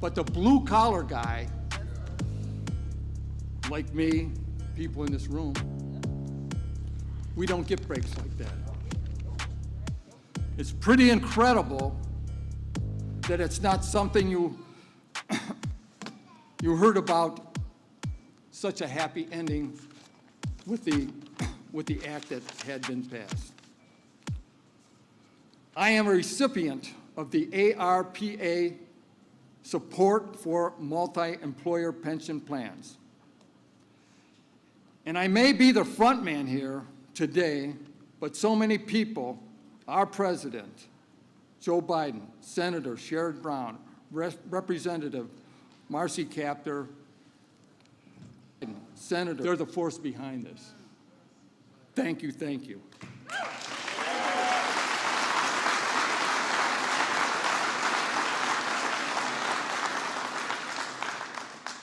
But the blue-collar guy, like me, people in this room, we don't get breaks like that. It's pretty incredible that it's not something you heard about, such a happy ending with the act that had been passed. I am a recipient of the ARPA support for multi-employer pension plans. And I may be the front man here today, but so many people, our president, Joe Biden, Senator Sherrod Brown, Representative Marcy Kaptur, Senator, they're the force behind this. Thank you, thank you.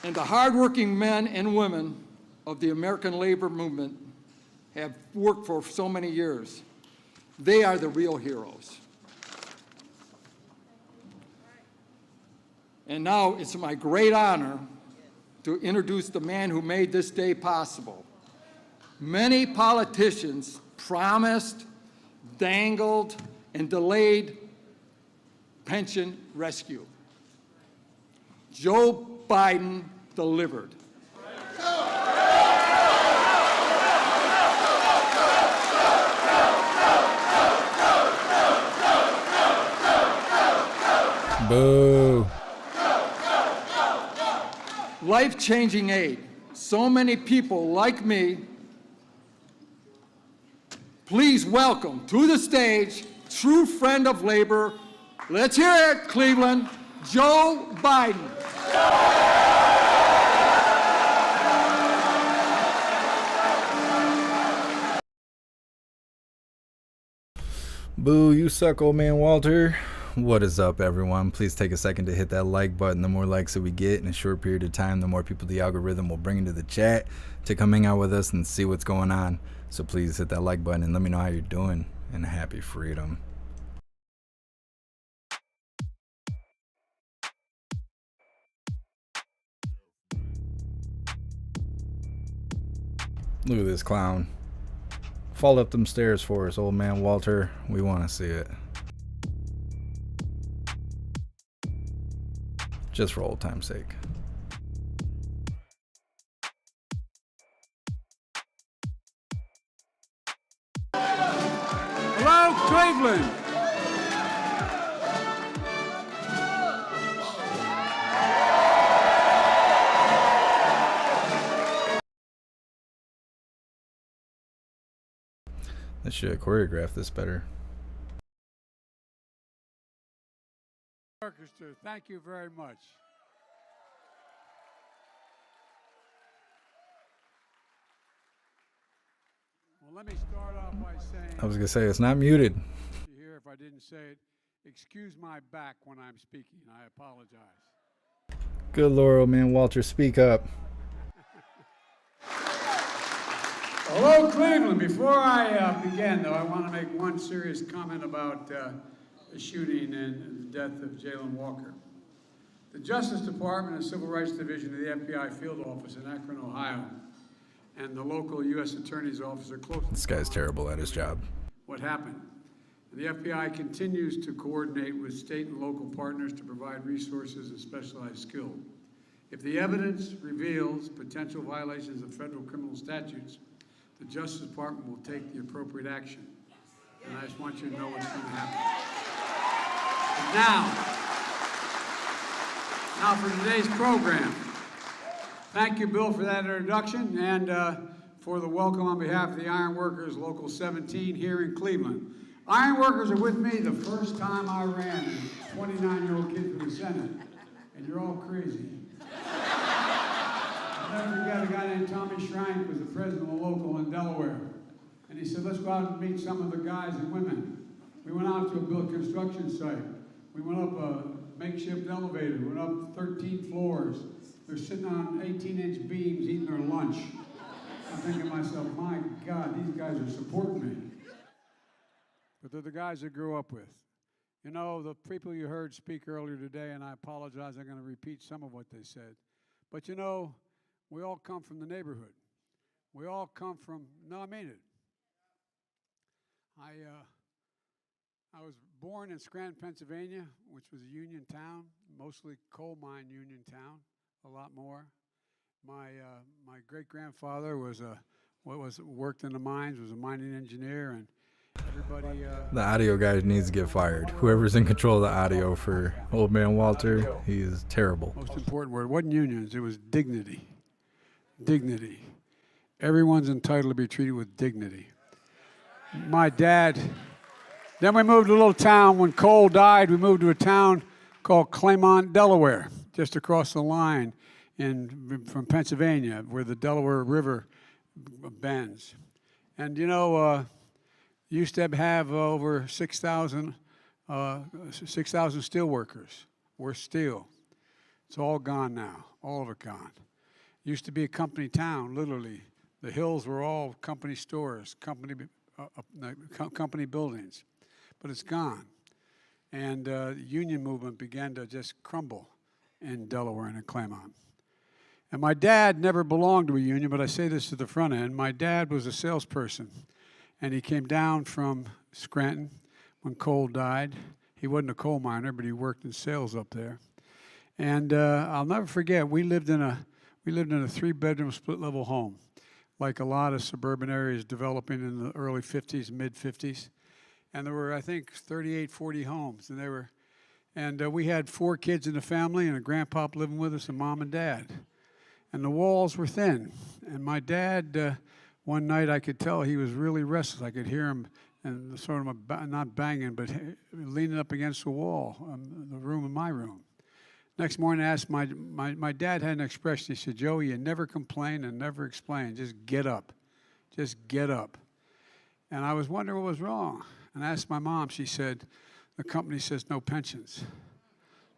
And the hardworking men and women of the American labor movement have worked for so many years. They are the real heroes. And now it's my great honor to introduce the man who made this day possible. Many politicians promised, dangled, and delayed pension rescue. Joe Biden delivered. Boo. Life-changing aid. So many people like me. Please welcome to the stage, true friend of labor. Let's hear it, Cleveland, Joe Biden. Boo, you suck, old man Walter. What is up, everyone? Please take a second to hit that like button. The more likes that we get in a short period of time, the more people the algorithm will bring into the chat to come hang out with us and see what's going on. So please hit that like button and let me know how you're doing, and happy freedom. Look at this clown. Fall up them stairs for us, old man Walter. We want to see it. Just for old time's sake. Hello, Cleveland. They should have choreographed this better. Orchestra, thank you very much. Well, let me start off by saying, I was gonna say it's not muted. here if I didn't say it, excuse my back when I'm speaking. I apologize. Good Lord, old man Walter, speak up. Hello, Cleveland. Before I begin, though, I want to make one serious comment about the shooting and the death of Jayland Walker. The Justice Department and Civil Rights Division of the FBI field office in Akron, Ohio, and the local U.S. Attorney's Office are close. This guy's terrible at his job. What happened? The FBI continues to coordinate with state and local partners to provide resources and specialized skill. If the evidence reveals potential violations of federal criminal statutes, the Justice Department will take the appropriate action. And I just want you to know what's going to happen. Now for today's program. Thank you, Bill, for that introduction, and for the welcome on behalf of the Iron Workers Local 17 here in Cleveland. Iron Workers are with me the first time I ran as a 29-year-old kid for the Senate, and you're all crazy. I'll never forget a guy named Tommy Schrank was the president of a local in Delaware, and he said, let's go out and meet some of the guys and women. We went out to a built construction site. We went up a makeshift elevator, went up 13 floors. They're sitting on 18-inch beams eating their lunch. I'm thinking to myself, my God, these guys are supporting me. But they're the guys I grew up with. You know, the people you heard speak earlier today, and I apologize, I'm going to repeat some of what they said. But you know, we all come from the neighborhood. We all come from, no, I mean it. I was born in Scranton, Pennsylvania, which was a union town, mostly coal mine union town, a lot more. My great-grandfather worked in the mines, was a mining engineer, and everybody. The audio guy needs to get fired. Whoever's in control of the audio for Old Man Walter, he is terrible. Most important word, it wasn't unions, it was dignity. Dignity. Everyone's entitled to be treated with dignity. My dad, then we moved to a little town. When Cole died, we moved to a town called Claymont, Delaware, just across the line from Pennsylvania, where the Delaware River bends. And you know, used to have over 6,000 steel workers. We're steel. It's all gone now, all of it gone. Used to be a company town, literally. The hills were all company stores, company buildings, but it's gone. And the union movement began to just crumble in Delaware and in Claymont. And my dad never belonged to a union, but I say this to the front end. My dad was a salesperson, and he came down from Scranton when Cole died. He wasn't a coal miner, but he worked in sales up there. And I'll never forget, we lived in a 3-bedroom split-level home, like a lot of suburban areas developing in the early 50s, mid-50s. And there were, I think, 38, 40 homes. And we had 4 kids in the family and a grandpa living with us, and mom and dad. And the walls were thin. And my dad, one night I could tell he was really restless. I could hear him, and sort of not banging, but leaning up against the wall, the room in my room. Next morning I asked my dad had an expression. He said, "Joey, you never complain and never explain. Just get up. Just get up." And I was wondering what was wrong. And I asked my mom. She said, "The company says no pensions.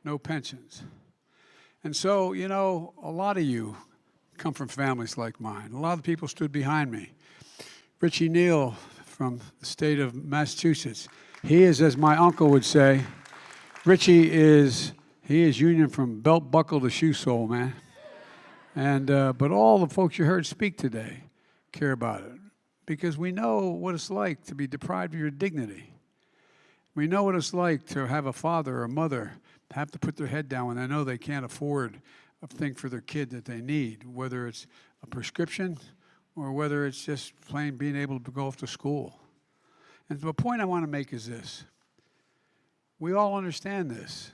No pensions." And so, you know, a lot of you come from families like mine. A lot of people stood behind me. Richie Neal from the state of Massachusetts. He is, as my uncle would say, he is union from belt buckle to shoe sole, man. And but all the folks you heard speak today care about it, because we know what it's like to be deprived of your dignity. We know what it's like to have a father or a mother have to put their head down when they know they can't afford a thing for their kid that they need, whether it's a prescription or whether it's just plain being able to go off to school. And the point I want to make is this. We all understand this.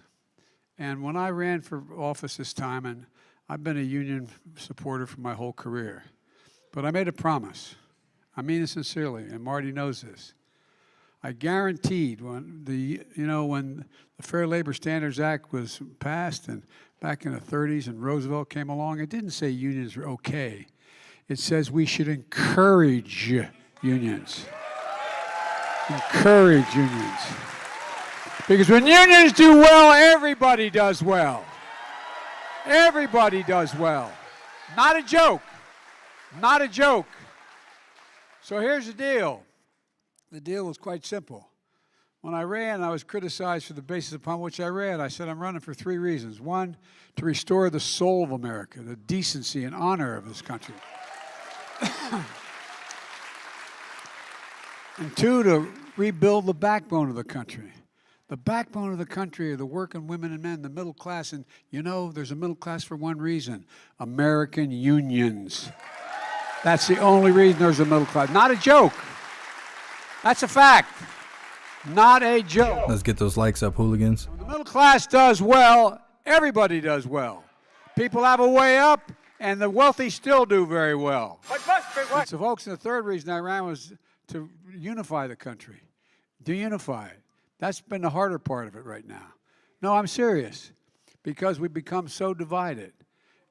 And when I ran for office this time, and I've been a union supporter for my whole career, but I made a promise. I mean it sincerely, and Marty knows this. I guaranteed when the Fair Labor Standards Act was passed, and back in the 30s, and Roosevelt came along, it didn't say unions are okay. It says we should encourage unions. Encourage unions. Because when unions do well, everybody does well. Everybody does well. Not a joke. Not a joke. So here's the deal. The deal was quite simple. When I ran, I was criticized for the basis upon which I ran. I said I'm running for 3 reasons. 1, to restore the soul of America, the decency and honor of this country. And 2, to rebuild the backbone of the country. The backbone of the country are the working women and men, the middle class. And you know, there's a middle class for one reason: American unions. That's the only reason there's a middle class. Not a joke. That's a fact. Not a joke. Let's get those likes up, hooligans. When the middle class does well, everybody does well. People have a way up, and the wealthy still do very well. So, folks, the 3rd reason I ran was to unify the country. To unify it. That's been the harder part of it right now. No, I'm serious. Because we've become so divided.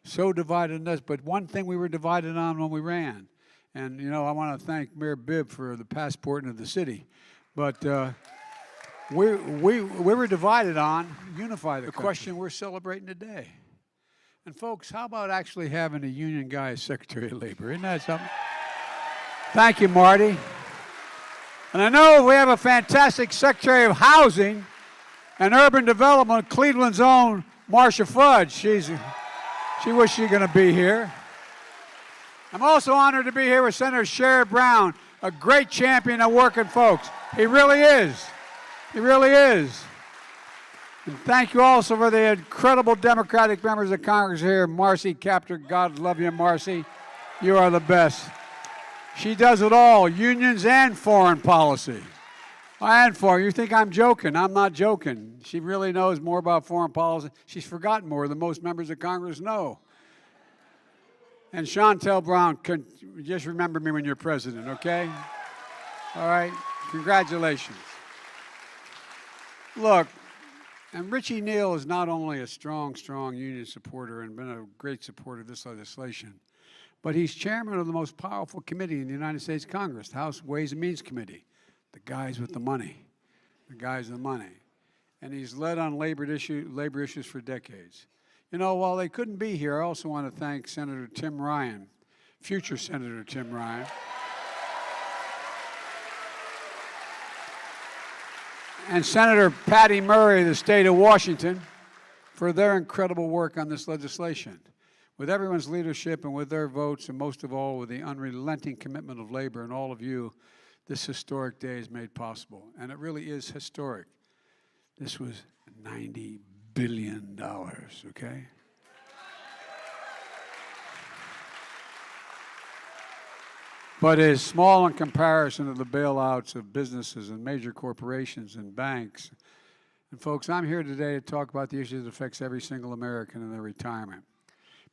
So divided in this. But one thing we were divided on when we ran. And, you know, I want to thank Mayor Bibb for the passport into the city. But we were divided on unify the question we're celebrating today. And, folks, how about actually having a union guy as Secretary of Labor? Isn't that something? Thank you, Marty. And I know we have a fantastic Secretary of Housing, And urban development, Cleveland's own Marcia Fudge. She wishes she was going to be here. I'm also honored to be here with Senator Sherrod Brown, a great champion of working folks. He really is. He really is. And thank you also for the incredible Democratic members of Congress here. Marcy Kaptur, God love you, Marcy. You are the best. She does it all, unions and foreign policy. And foreign. You think I'm joking? I'm not joking. She really knows more about foreign policy. She's forgotten more than most members of Congress know. And Shontel Brown, just remember me when you're president, okay? All right? Congratulations. Look, and Richie Neal is not only a strong union supporter and been a great supporter of this legislation, but he's chairman of the most powerful committee in the United States Congress, the House Ways and Means Committee, the guys with the money, the guys with the money. And he's led on labor issues for decades. You know, while they couldn't be here, I also want to thank Senator Tim Ryan, future Senator Tim Ryan, and Senator Patty Murray of the state of Washington for their incredible work on this legislation. With everyone's leadership and with their votes, and most of all with the unrelenting commitment of labor and all of you, this historic day is made possible. And it really is historic. This was $90 billion, okay? But it is small in comparison to the bailouts of businesses and major corporations and banks. And folks, I'm here today to talk about the issue that affects every single American in their retirement.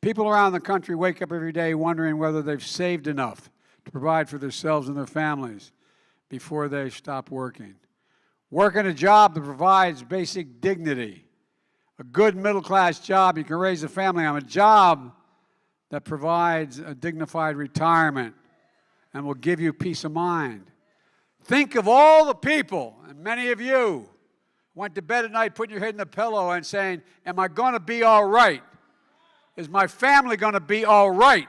People around the country wake up every day wondering whether they've saved enough to provide for themselves and their families before they stop working. Working a job that provides basic dignity, a good middle-class job you can raise a family on, a job that provides a dignified retirement and will give you peace of mind. Think of all the people, and many of you went to bed at night putting your head in the pillow and saying, am I going to be all right? Is my family going to be all right?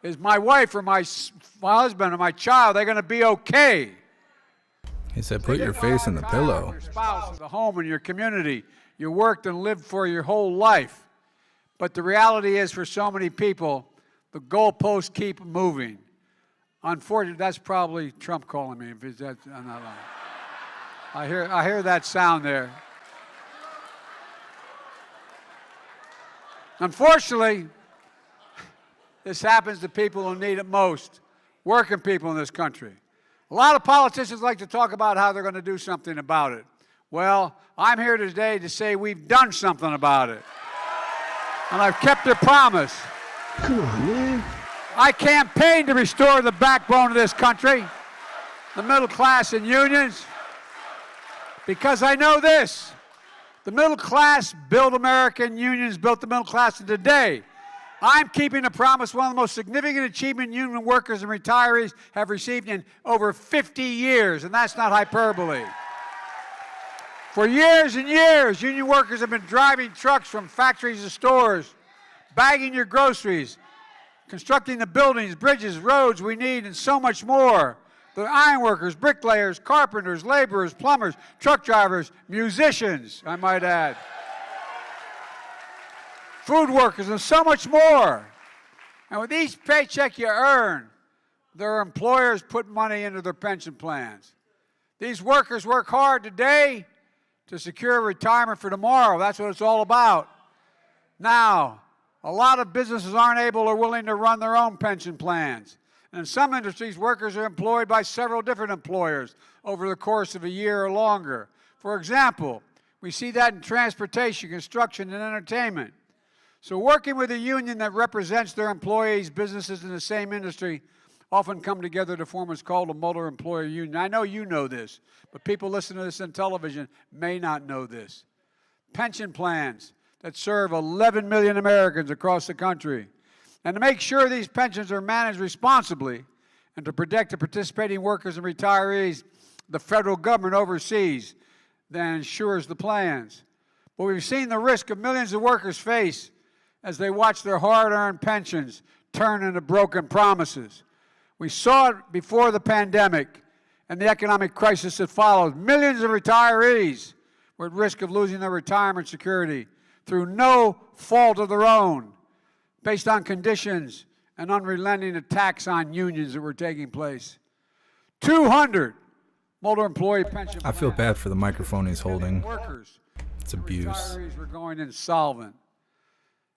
Is my wife or my husband or my child, they're going to be okay? He said, put your face in the pillow. Your spouse, the home, and your community you worked and lived for your whole life. But the reality is, for so many people, the goalposts keep moving. Unfortunately, that's probably Trump calling me. If that, I'm not lying. I hear that sound there. Unfortunately, this happens to people who need it most, working people in this country. A lot of politicians like to talk about how they're going to do something about it. Well, I'm here today to say we've done something about it. And I've kept their promise. Come on, man. I campaigned to restore the backbone of this country, the middle class and unions, because I know this. The middle class built America, and unions built the middle class of today. I'm keeping a promise one of the most significant achievement union workers and retirees have received in over 50 years, and that's not hyperbole. For years and years, union workers have been driving trucks from factories to stores, bagging your groceries, constructing the buildings, bridges, roads we need, and so much more. The ironworkers, bricklayers, carpenters, laborers, plumbers, truck drivers, musicians, I might add, food workers, and so much more. And with each paycheck you earn, their employers put money into their pension plans. These workers work hard today to secure retirement for tomorrow. That's what it's all about. Now, a lot of businesses aren't able or willing to run their own pension plans. And in some industries, workers are employed by several different employers over the course of a year or longer. For example, we see that in transportation, construction, and entertainment. So working with a union that represents their employees, businesses in the same industry, often come together to form what's called a multi-employer union. I know you know this, but people listening to this on television may not know this. Pension plans that serve 11 million Americans across the country. And to make sure these pensions are managed responsibly and to protect the participating workers and retirees, the federal government oversees, then ensures the plans. But we've seen the risk of millions of workers face as they watch their hard-earned pensions turn into broken promises. We saw it before the pandemic and the economic crisis that followed. Millions of retirees were at risk of losing their retirement security through no fault of their own, based on conditions and unrelenting attacks on unions that were taking place. 200 Mulder employee pension I feel bad for the microphone he's holding. workers. It's abuse. Retirees were going insolvent.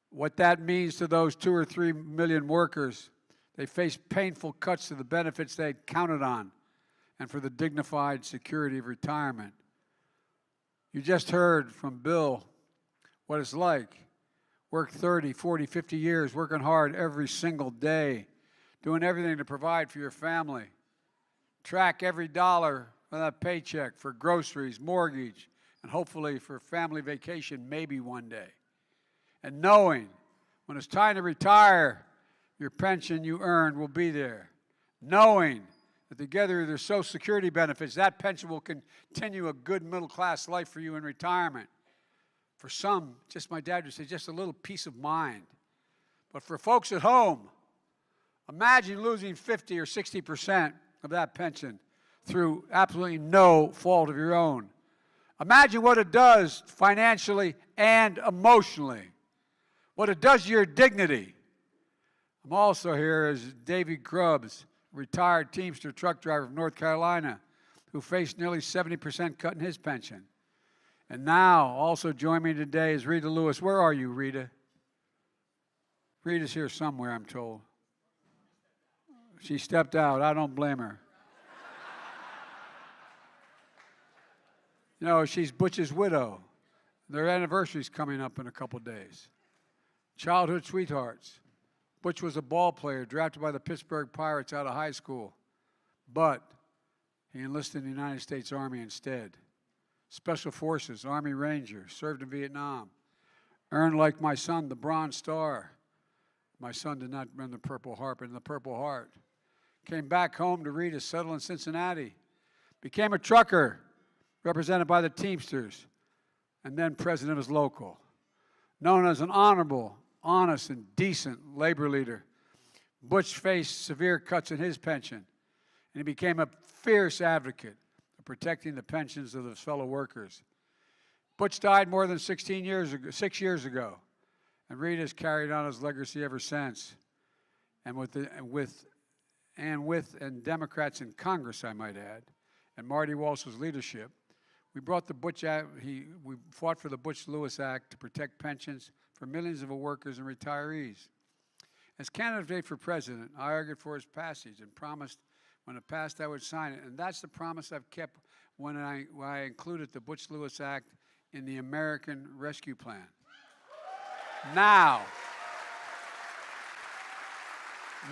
What that means to those 2 or 3 million workers, they face painful cuts to the benefits they had counted on and for the dignified security of retirement. You just heard from Bill what it's like. Work 30, 40, 50 years, working hard every single day, doing everything to provide for your family. Track every dollar of that paycheck for groceries, mortgage, and hopefully for family vacation maybe one day. And knowing when it's time to retire, your pension you earned will be there. Knowing that together with your Social Security benefits, that pension will continue a good middle-class life for you in retirement. For some, just my dad would say, just a little peace of mind. But for folks at home, imagine losing 50 or 60% of that pension through absolutely no fault of your own. Imagine what it does financially and emotionally, what it does to your dignity. I'm also here as Davy Grubbs, retired Teamster truck driver from North Carolina, who faced nearly 70% cut in his pension. And now, also joining me today is Rita Lewis. Where are you, Rita? Rita's here somewhere, I'm told. She stepped out. I don't blame her. You know, she's Butch's widow. Their anniversary's coming up in a couple days. Childhood sweethearts. Butch was a ball player drafted by the Pittsburgh Pirates out of high school, but he enlisted in the United States Army instead. Special Forces, Army Ranger, served in Vietnam. Earned, like my son, the Bronze Star. My son did not win the Purple Heart, but in the Purple Heart. Came back home to Rita, settled in Cincinnati. Became a trucker, represented by the Teamsters, and then president of his local. Known as an honorable, honest, and decent labor leader, Butch faced severe cuts in his pension, and he became a fierce advocate of protecting the pensions of his fellow workers. Butch died more than 6 years ago, and Reed has carried on his legacy ever since. And with Democrats in Congress, I might add, and Marty Walsh's leadership, we brought the Butch Act. We fought for the Butch Lewis Act to protect pensions for millions of workers and retirees. As candidate for president, I argued for its passage and promised when it passed I would sign it. And that's the promise I've kept when I included the Butch Lewis Act in the American Rescue Plan. Now,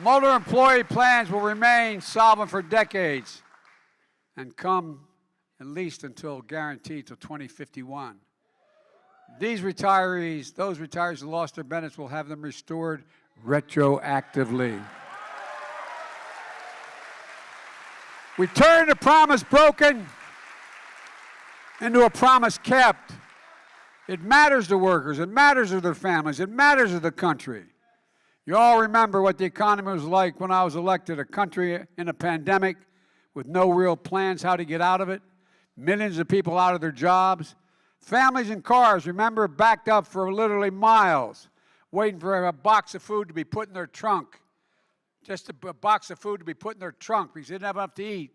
Mulder employee plans will remain solvent for decades and come at least until guaranteed till 2051. Those retirees who lost their benefits will have them restored retroactively. We turn a promise broken into a promise kept. It matters to workers. It matters to their families. It matters to the country. You all remember what the economy was like when I was elected, a country in a pandemic with no real plans how to get out of it, millions of people out of their jobs. Families in cars, remember, backed up for literally miles, waiting for a box of food to be put in their trunk. Just a box of food to be put in their trunk because they didn't have enough to eat.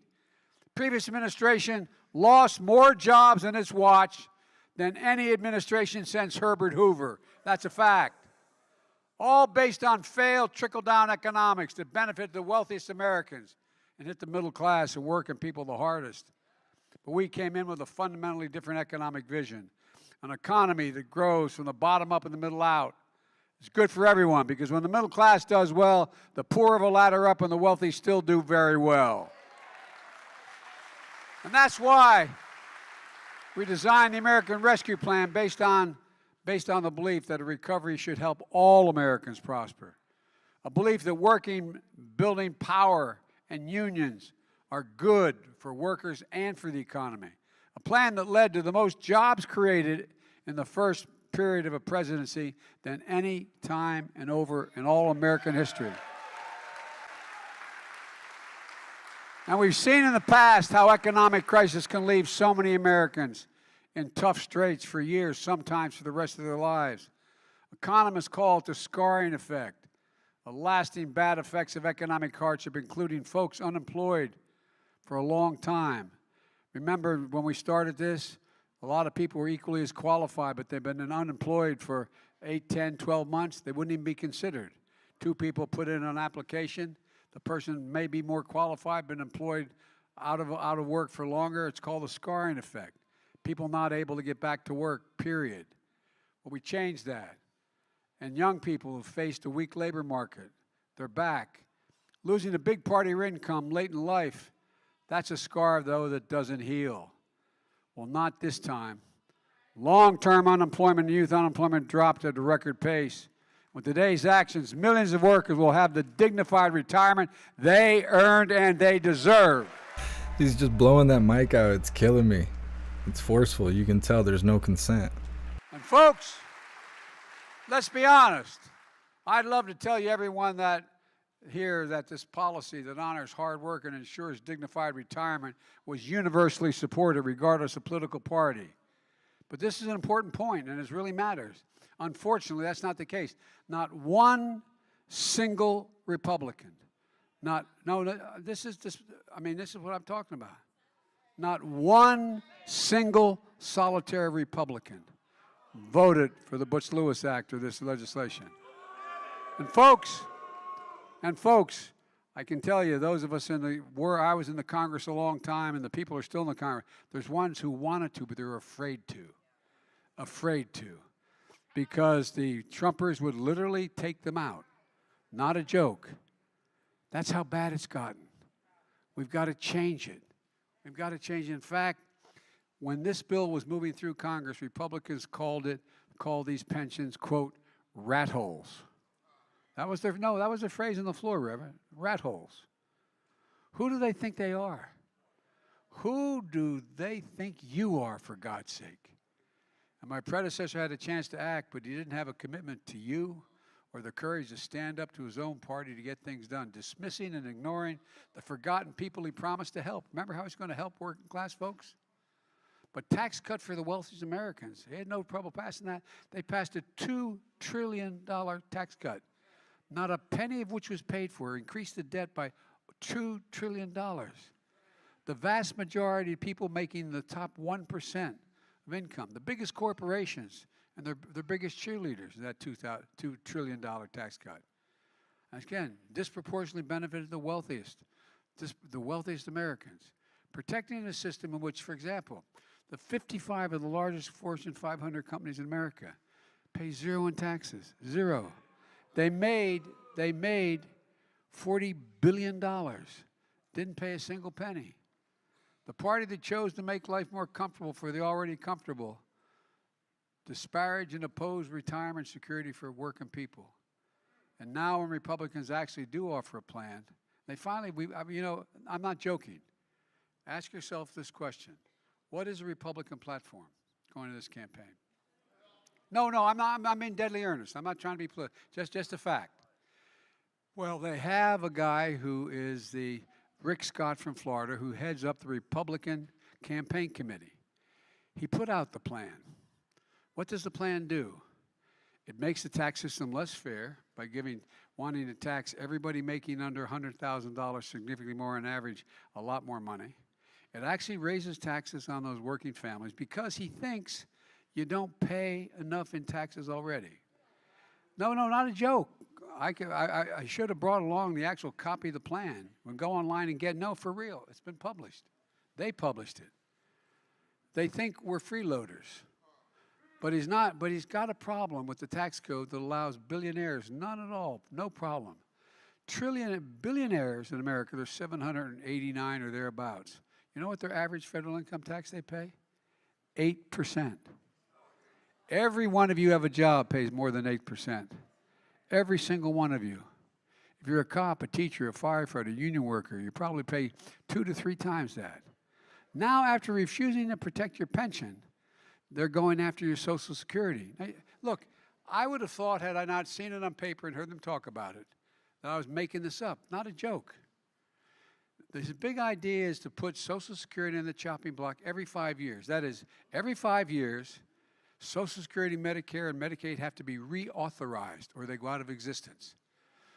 The previous administration lost more jobs in its watch than any administration since Herbert Hoover. That's a fact. All based on failed trickle-down economics that benefit the wealthiest Americans and hit the middle class and working people the hardest. But we came in with a fundamentally different economic vision, an economy that grows from the bottom up and the middle out. It's good for everyone because when the middle class does well, the poor have a ladder up and the wealthy still do very well. And that's why we designed the American Rescue Plan based on the belief that a recovery should help all Americans prosper. A belief that working, building power, and unions are good for workers and for the economy. A plan that led to the most jobs created in the first period of a presidency than any time in all American history. And we've seen in the past how economic crisis can leave so many Americans in tough straits for years, sometimes for the rest of their lives. Economists call it the scarring effect, the lasting bad effects of economic hardship, including folks unemployed for a long time. Remember when we started this, a lot of people were equally as qualified, but they've been unemployed for 8, 10, 12 months. They wouldn't even be considered. 2 people put in an application. The person may be more qualified, been employed out of work for longer. It's called the scarring effect. People not able to get back to work, period. Well, we changed that. And young people who faced a weak labor market, they're back. Losing a big part of your income late in life, that's a scar, though, that doesn't heal. Well, not this time. Long-term unemployment and youth unemployment dropped at a record pace. With today's actions, millions of workers will have the dignified retirement they earned and they deserve. He's just blowing that mic out. It's killing me. It's forceful. You can tell there's no consent. And folks, let's be honest. I'd love to tell you everyone that here that this policy that honors hard work and ensures dignified retirement was universally supported regardless of political party. But this is an important point, and it really matters. Unfortunately, that's not the case. Not one single Republican. This is what I'm talking about. Not one single solitary Republican voted for the Butch Lewis Act or this legislation. And folks, I can tell you, those of us I was in the Congress a long time, and the people are still in the Congress. There's ones who wanted to, but they're afraid to. Because the Trumpers would literally take them out. Not a joke. That's how bad it's gotten. We've got to change it. In fact, when this bill was moving through Congress, Republicans called these pensions, quote, rat holes. That was their phrase on the floor, Reverend. Rat holes. Who do they think they are? Who do they think you are, for God's sake? And my predecessor had a chance to act, but he didn't have a commitment to you or the courage to stand up to his own party to get things done, dismissing and ignoring the forgotten people he promised to help. Remember how he's going to help working class folks? But tax cut for the wealthiest Americans. They had no trouble passing that. They passed a $2 trillion tax cut. Not a penny of which was paid for. Increased the debt by $2 trillion. The vast majority of people making the top 1% of income, the biggest corporations, and their biggest cheerleaders of that $2 trillion tax cut. And again, disproportionately benefited the wealthiest Americans. Protecting a system in which, for example, the 55 of the largest Fortune 500 companies in America pay zero in taxes, zero. They made $40 billion, didn't pay a single penny. The party that chose to make life more comfortable for the already comfortable disparage and oppose retirement security for working people. And now when Republicans actually do offer a plan, they finally, I'm not joking. Ask yourself this question. What is a Republican platform going to this campaign? No, I'm in deadly earnest. I'm not trying to be political. Just a fact. Well, they have a guy who is the Rick Scott from Florida, who heads up the Republican campaign committee. He put out the plan. What does the plan do? It makes the tax system less fair by wanting to tax everybody making under $100,000 significantly more on average, a lot more money. It actually raises taxes on those working families because he thinks you don't pay enough in taxes already. No, not a joke. I should have brought along the actual copy of the plan. We'll go online and no, for real. It's been published. They published it. They think we're freeloaders. But he's not. But he's got a problem with the tax code that allows billionaires, none at all, no problem. Billionaires in America, there's 789 or thereabouts. You know what their average federal income tax they pay? 8%. Every one of you have a job pays more than 8%. Every single one of you. If you're a cop, a teacher, a firefighter, a union worker, you probably pay 2 to 3 times that. Now, after refusing to protect your pension, they're going after your Social Security. Now, look, I would have thought, had I not seen it on paper and heard them talk about it, that I was making this up. Not a joke. The big idea is to put Social Security in the chopping block every 5 years. That is, every 5 years, Social Security, Medicare, and Medicaid have to be reauthorized or they go out of existence.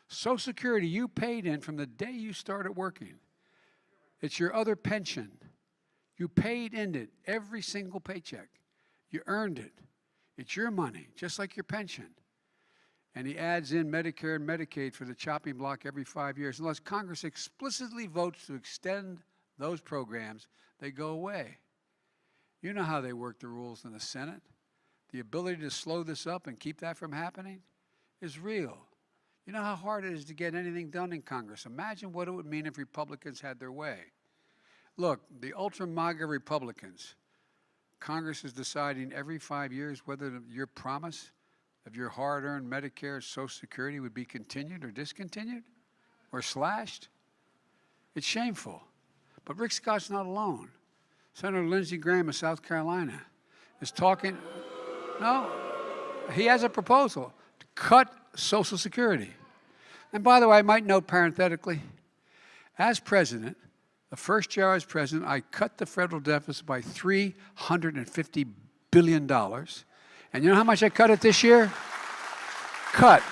Social Security you paid in from the day you started working. It's your other pension. You paid in it every single paycheck. You earned it. It's your money, just like your pension. And he adds in Medicare and Medicaid for the chopping block every 5 years. Unless Congress explicitly votes to extend those programs, they go away. You know how they work the rules in the Senate. The ability to slow this up and keep that from happening is real. You know how hard it is to get anything done in Congress. Imagine what it would mean if Republicans had their way. Look, the ultra-MAGA Republicans, Congress is deciding every 5 years whether your promise of your hard-earned Medicare, Social Security would be continued or discontinued or slashed. It's shameful. But Rick Scott's not alone. Senator Lindsey Graham of South Carolina is talking. No, he has a proposal to cut Social Security. And by the way, I might note parenthetically, as president, the first year I was president, I cut the federal deficit by $350 billion. And you know how much I cut it this year? Cut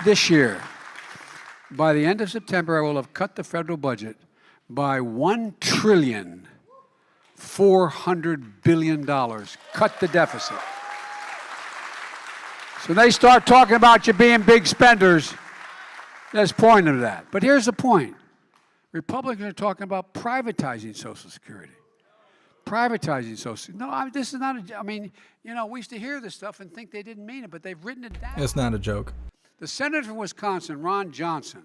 this year. By the end of September, I will have cut the federal budget by $1,400 billion. Cut the deficit. So they start talking about you being big spenders. There's a point of that. But here's the point. Republicans are talking about privatizing Social Security. Privatizing Social Security. No, this is not a, we used to hear this stuff and think they didn't mean it, but they've written it down. It's not a joke. The senator from Wisconsin, Ron Johnson,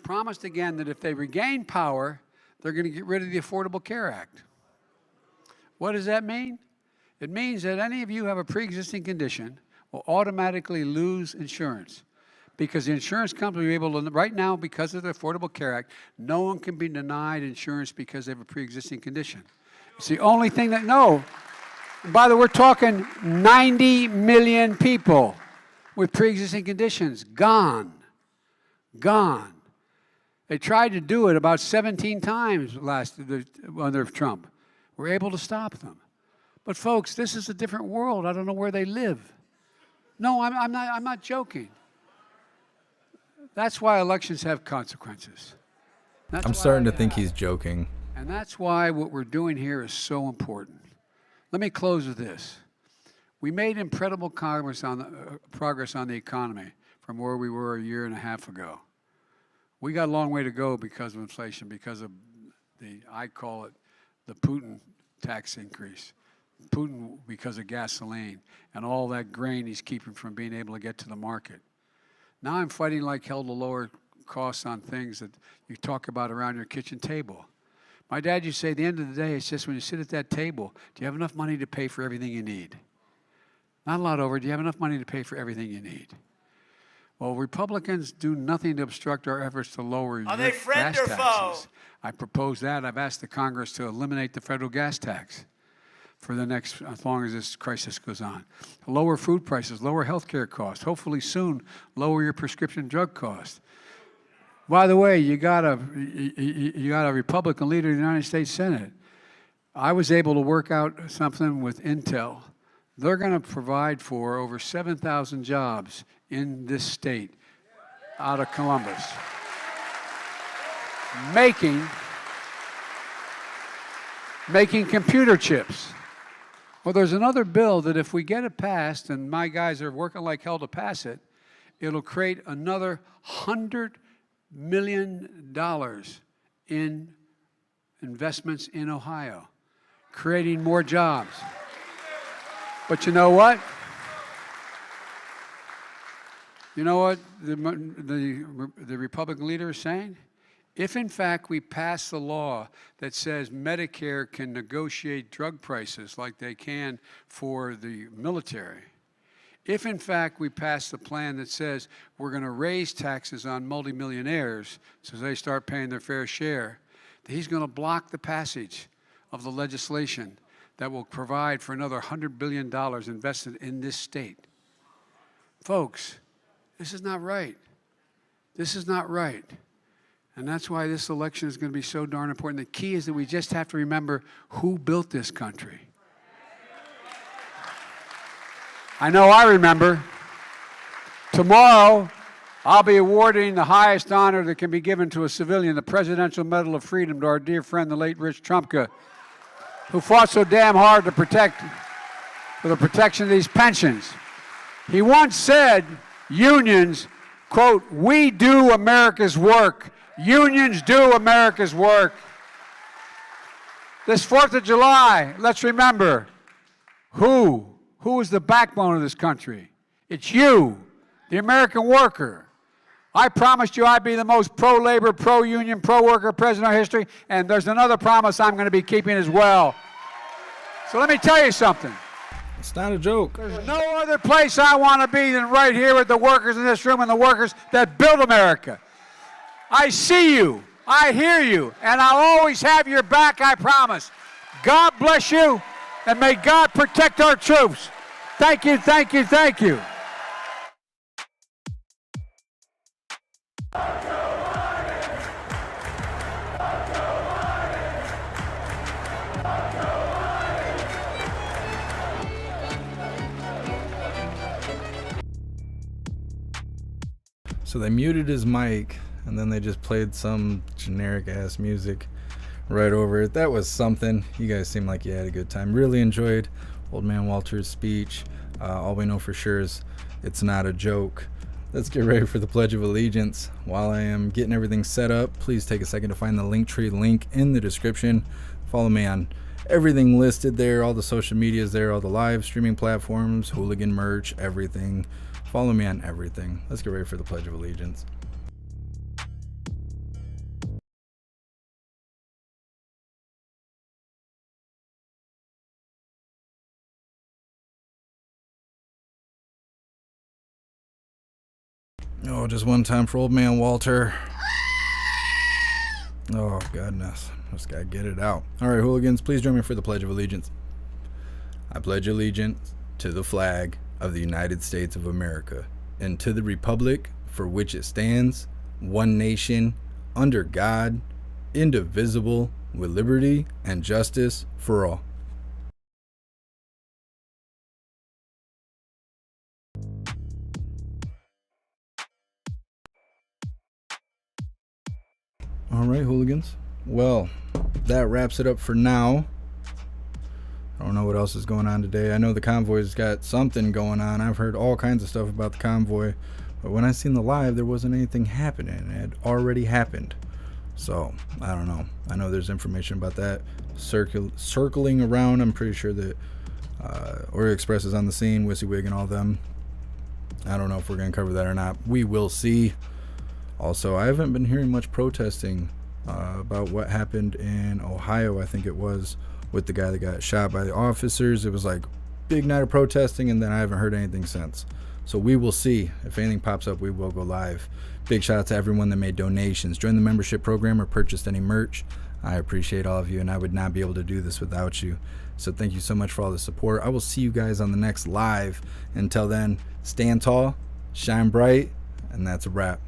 promised again that if they regain power, they're going to get rid of the Affordable Care Act. What does that mean? It means that any of you who have a pre-existing condition will automatically lose insurance because the insurance company will be able to, right now, because of the Affordable Care Act, no one can be denied insurance because they have a pre-existing condition. It's the only thing that, no. And by the way, we're talking 90 million people with pre-existing conditions. Gone. Gone. They tried to do it about 17 times under Trump. We're able to stop them. But folks, this is a different world. I don't know where they live. No, I'm not joking. That's why elections have consequences. I'm starting to think he's joking. And that's why what we're doing here is so important. Let me close with this. We made incredible progress on the economy from where we were a year and a half ago. We got a long way to go because of inflation, because of I call it the Putin tax increase. Putin because of gasoline and all that grain he's keeping from being able to get to the market. Now I'm fighting like hell to lower costs on things that you talk about around your kitchen table. My dad used to say, at the end of the day, it's just when you sit at that table, do you have enough money to pay for everything you need? Not a lot over. Do you have enough money to pay for everything you need? Well, Republicans do nothing to obstruct our efforts to lower your gas taxes. I propose that. I've asked the Congress to eliminate the federal gas tax for the next, as long as this crisis goes on. Lower food prices, lower health care costs. Hopefully soon, lower your prescription drug costs. By the way, you got a Republican leader in the United States Senate. I was able to work out something with Intel. They're going to provide for over 7,000 jobs in this state out of Columbus. Making computer chips. Well, there's another bill that if we get it passed, and my guys are working like hell to pass it, it'll create another $100 million in investments in Ohio, creating more jobs. But you know what? You know what the Republican leader is saying? If, in fact, we pass the law that says Medicare can negotiate drug prices like they can for the military, if, in fact, we pass the plan that says we're going to raise taxes on multimillionaires so they start paying their fair share, he's going to block the passage of the legislation that will provide for another $100 billion invested in this state. Folks, this is not right. This is not right. And that's why this election is going to be so darn important. The key is that we just have to remember who built this country. I know I remember. Tomorrow, I'll be awarding the highest honor that can be given to a civilian, the Presidential Medal of Freedom, to our dear friend, the late Rich Trumka, who fought so damn hard to protect, for the protection of these pensions. He once said, unions, quote, "We do America's work. Unions do America's work." This 4th of July, let's remember, who is the backbone of this country? It's you, the American worker. I promised you I'd be the most pro-labor, pro-union, pro-worker president in our history, and there's another promise I'm going to be keeping as well. So let me tell you something. It's not a joke. There's no other place I want to be than right here with the workers in this room and the workers that built America. I see you, I hear you, and I'll always have your back, I promise. God bless you, and may God protect our troops. Thank you, thank you, thank you. So they muted his mic, and then they just played some generic ass music right over it. That was something. You guys seem like you had a good time. Really enjoyed Old Man Walter's speech. All we know for sure is it's not a joke. Let's get ready for the Pledge of Allegiance. While I am getting everything set up, please take a second to find the Linktree link in the description. Follow me on everything listed there, all the social medias there, all the live streaming platforms, Hooligan merch, everything. Follow me on everything. Let's get ready for the Pledge of Allegiance. Oh, just one time for Old Man Walter. Oh, goodness. Just gotta get it out. All right, hooligans, please join me for the Pledge of Allegiance. I pledge allegiance to the flag of the United States of America and to the republic for which it stands, one nation, under God, indivisible, with liberty and justice for all. All right, hooligans. Well, that wraps it up for now. I don't know what else is going on today. I know the convoy's got something going on. I've heard all kinds of stuff about the convoy, but when I seen the live, there wasn't anything happening. It had already happened. So, I don't know. I know there's information about that circling around. I'm pretty sure that Oreo Express is on the scene, WYSIWYG and all them. I don't know if we're going to cover that or not. We will see. Also, I haven't been hearing much protesting about what happened in Ohio, I think it was, with the guy that got shot by the officers. It was like big night of protesting, and then I haven't heard anything since. So we will see. If anything pops up, we will go live. Big shout out to everyone that made donations, joined the membership program, or purchased any merch. I appreciate all of you, and I would not be able to do this without you. So thank you so much for all the support. I will see you guys on the next live. Until then, stand tall, shine bright, and that's a wrap.